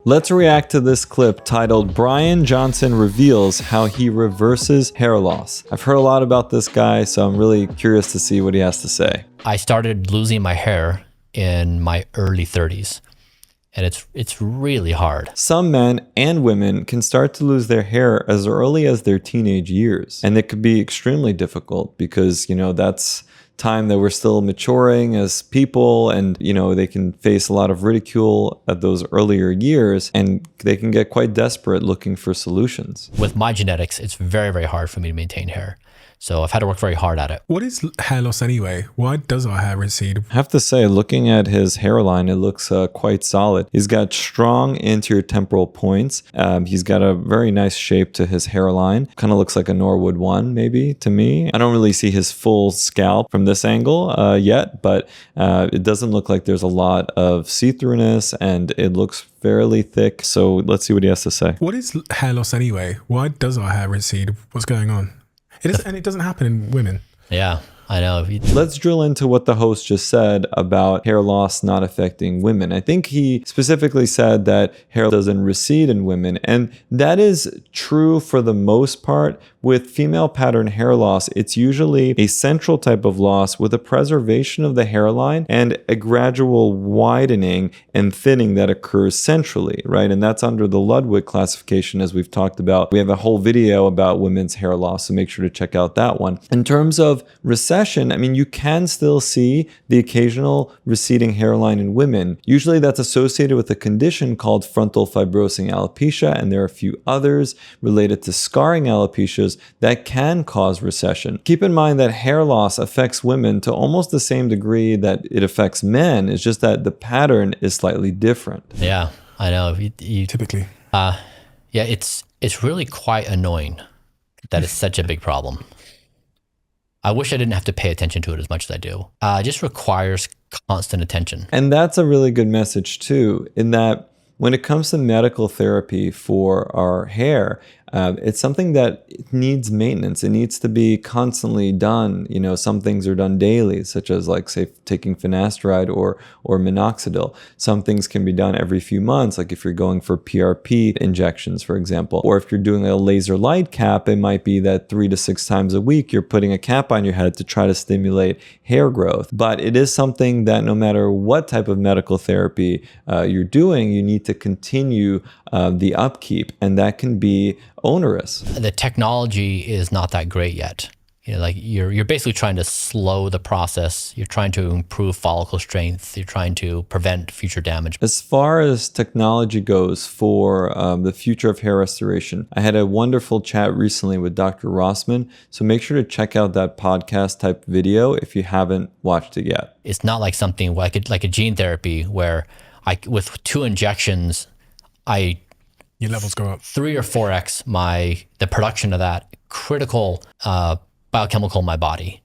Let's react to this clip titled Bryan Johnson Reveals How He Reverses Hair Loss. I've heard a lot about this guy, so I'm really curious to see what he has to say. I started losing my hair in my early 30s. And it's really hard. Some men and women can start to lose their hair as early as their teenage years. And it could be extremely difficult because, that's time that we're still maturing as people, and, they can face a lot of ridicule at those earlier years, and they can get quite desperate looking for solutions. With my genetics, it's very, very hard for me to maintain hair. So I've had to work very hard at it. What is hair loss anyway? Why does our hair recede? I have to say, looking at his hairline, it looks quite solid. He's got strong anterior temporal points. He's got a very nice shape to his hairline. Kind of looks like a Norwood 1, maybe, to me. I don't really see his full scalp from this angle yet, but it doesn't look like there's a lot of see-throughness, and it looks fairly thick. So let's see what he has to say. What is hair loss anyway? Why does our hair recede? What's going on? And it doesn't happen in women. Yeah, I know. Let's drill into what the host just said about hair loss not affecting women. I think he specifically said that hair doesn't recede in women, and that is true for the most part. With female pattern hair loss, it's usually a central type of loss with a preservation of the hairline and a gradual widening and thinning that occurs centrally, right? And that's under the Ludwig classification, as we've talked about. We have a whole video about women's hair loss, so make sure to check out that one. In terms of recession, you can still see the occasional receding hairline in women. Usually that's associated with a condition called frontal fibrosing alopecia, and there are a few others related to scarring alopecias that can cause recession. Keep in mind that hair loss affects women to almost the same degree that it affects men. It's just that the pattern is slightly different. Yeah, I know. Typically. Yeah, it's really quite annoying that it's such a big problem. I wish I didn't have to pay attention to it as much as I do. It just requires constant attention. And that's a really good message too, in that when it comes to medical therapy for our hair, it's something that needs maintenance. It needs to be constantly done. Some things are done daily, such as say taking finasteride or minoxidil. Some things can be done every few months, like if you're going for PRP injections, for example. Or if you're doing a laser light cap, it might be that 3 to 6 times a week you're putting a cap on your head to try to stimulate hair growth. But it is something that no matter what type of medical therapy you're doing, you need to continue the upkeep, and that can be onerous. The technology is not that great yet. You're basically trying to slow the process. You're trying to improve follicle strength. You're trying to prevent future damage. As far as technology goes for the future of hair restoration, I had a wonderful chat recently with Dr. Rossman. So make sure to check out that podcast type video if you haven't watched it yet. It's not like something like a gene therapy where with 2 injections, your levels go up 3 or 4x the production of that critical biochemical in my body.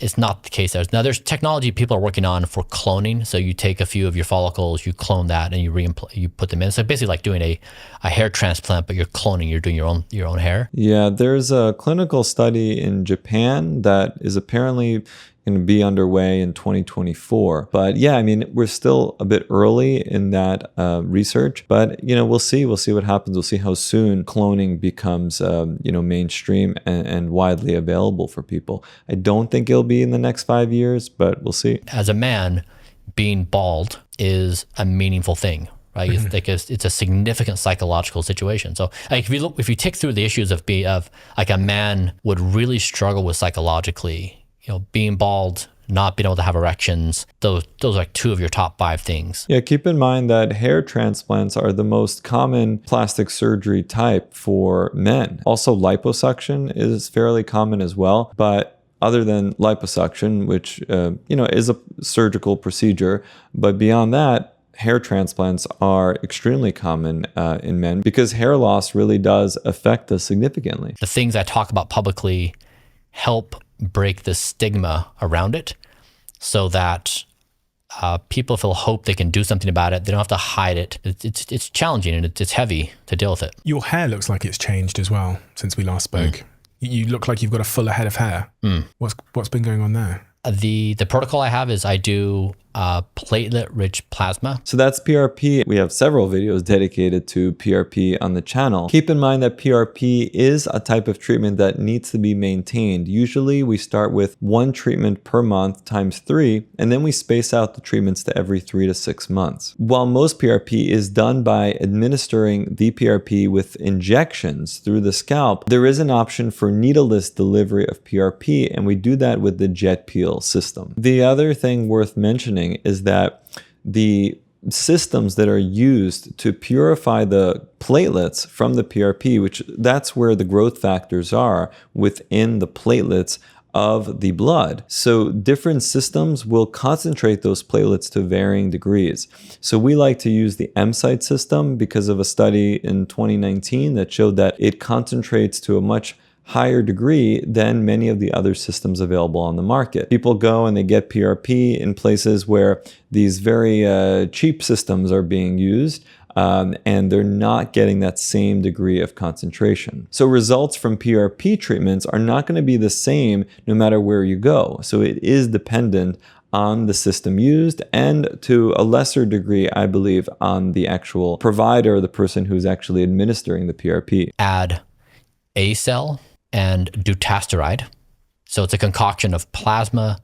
It's not the case. There's technology people are working on for cloning. So you take a few of your follicles, you clone that, and you put them in. So basically like doing a hair transplant, but you're cloning. You're doing your own hair. Yeah, there's a clinical study in Japan that is apparently going to be underway in 2024. But yeah, we're still a bit early in that research, but we'll see what happens. We'll see how soon cloning becomes mainstream and widely available for people. I don't think it'll be in the next 5 years, but we'll see. As a man, being bald is a meaningful thing. Right? It's a significant psychological situation. So if you tick through the issues of like a man would really struggle with psychologically, being bald, not being able to have erections, those are like 2 of your top 5 things. Yeah, keep in mind that hair transplants are the most common plastic surgery type for men. Also, liposuction is fairly common as well, but other than liposuction, which is a surgical procedure, but beyond that, hair transplants are extremely common in men because hair loss really does affect us significantly. The things I talk about publicly help break the stigma around it so that people feel hope they can do something about it. They don't have to hide it. It's challenging and it's heavy to deal with it. Your hair looks like it's changed as well since we last spoke. You look like you've got a fuller head of hair. What's been going on there? The protocol I have is I do platelet-rich plasma. So that's PRP. We have several videos dedicated to PRP on the channel. Keep in mind that PRP is a type of treatment that needs to be maintained. Usually we start with one treatment per month times 3, and then we space out the treatments to every 3 to 6 months. While most PRP is done by administering the PRP with injections through the scalp, there is an option for needleless delivery of PRP, and we do that with the jet peel system. The other thing worth mentioning is that the systems that are used to purify the platelets from the PRP, which that's where the growth factors are within the platelets of the blood. So different systems will concentrate those platelets to varying degrees. So we like to use the M-Site system because of a study in 2019 that showed that it concentrates to a much higher degree than many of the other systems available on the market. People go and they get PRP in places where these very cheap systems are being used, and they're not getting that same degree of concentration. So results from PRP treatments are not going to be the same no matter where you go. So it is dependent on the system used, and to a lesser degree, I believe, on the actual provider, the person who's actually administering the PRP. Add Asel and dutasteride. So it's a concoction of plasma,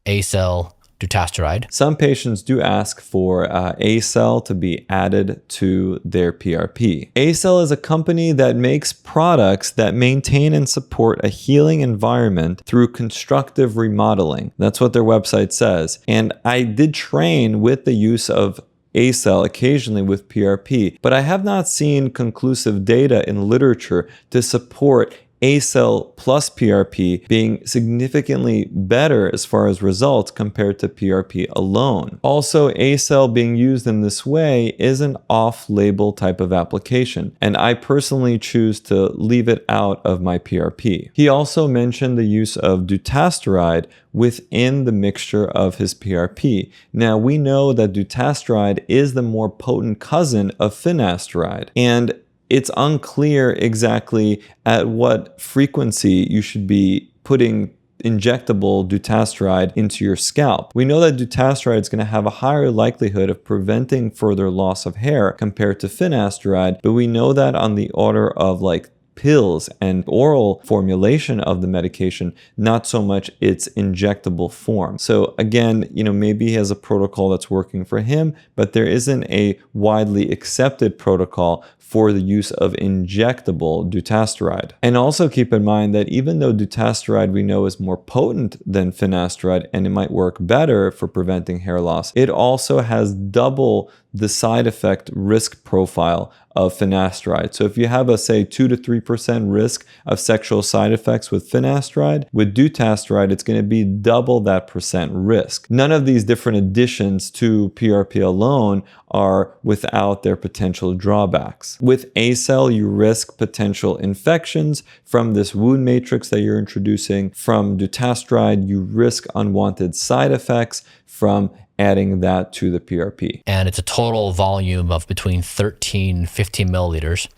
Asel, dutasteride. Some patients do ask for Asel to be added to their PRP. Asel is a company that makes products that maintain and support a healing environment through constructive remodeling. That's what their website says. And I did train with the use of Asel occasionally with PRP, but I have not seen conclusive data in literature to support Asel plus PRP being significantly better as far as results compared to PRP alone. Also, Asel being used in this way is an off-label type of application, and I personally choose to leave it out of my PRP. He also mentioned the use of dutasteride within the mixture of his PRP. Now, we know that dutasteride is the more potent cousin of finasteride, and it's unclear exactly at what frequency you should be putting injectable dutasteride into your scalp. We know that dutasteride is going to have a higher likelihood of preventing further loss of hair compared to finasteride, but we know that on the order of like pills and oral formulation of the medication, not so much its injectable form. So again, maybe he has a protocol that's working for him, but there isn't a widely accepted protocol for the use of injectable dutasteride. And also keep in mind that even though dutasteride we know is more potent than finasteride and it might work better for preventing hair loss, it also has double the side effect risk profile of finasteride. So if you have a, say, 2 to 3% risk of sexual side effects with finasteride, with dutasteride, it's going to be double that percent risk. None of these different additions to PRP alone are without their potential drawbacks. With Asel, you risk potential infections from this wound matrix that you're introducing. From dutasteride, you risk unwanted side effects from adding that to the PRP. And it's a total volume of between 13, 15 milliliters.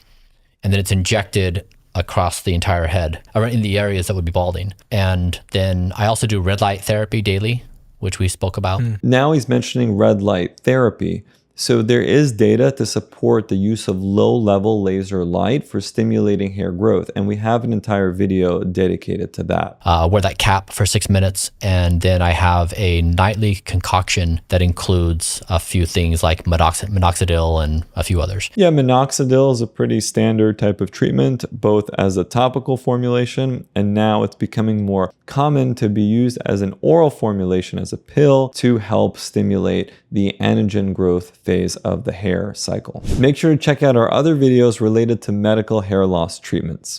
And then it's injected across the entire head, or in the areas that would be balding. And then I also do red light therapy daily, which we spoke about. Now he's mentioning red light therapy. So there is data to support the use of low-level laser light for stimulating hair growth, and we have an entire video dedicated to that. Wear that cap for 6 minutes, and then I have a nightly concoction that includes a few things like Minoxidil and a few others. Yeah, Minoxidil is a pretty standard type of treatment, both as a topical formulation, and now it's becoming more common to be used as an oral formulation, as a pill, to help stimulate the anagen growth phase of the hair cycle. Make sure to check out our other videos related to medical hair loss treatments.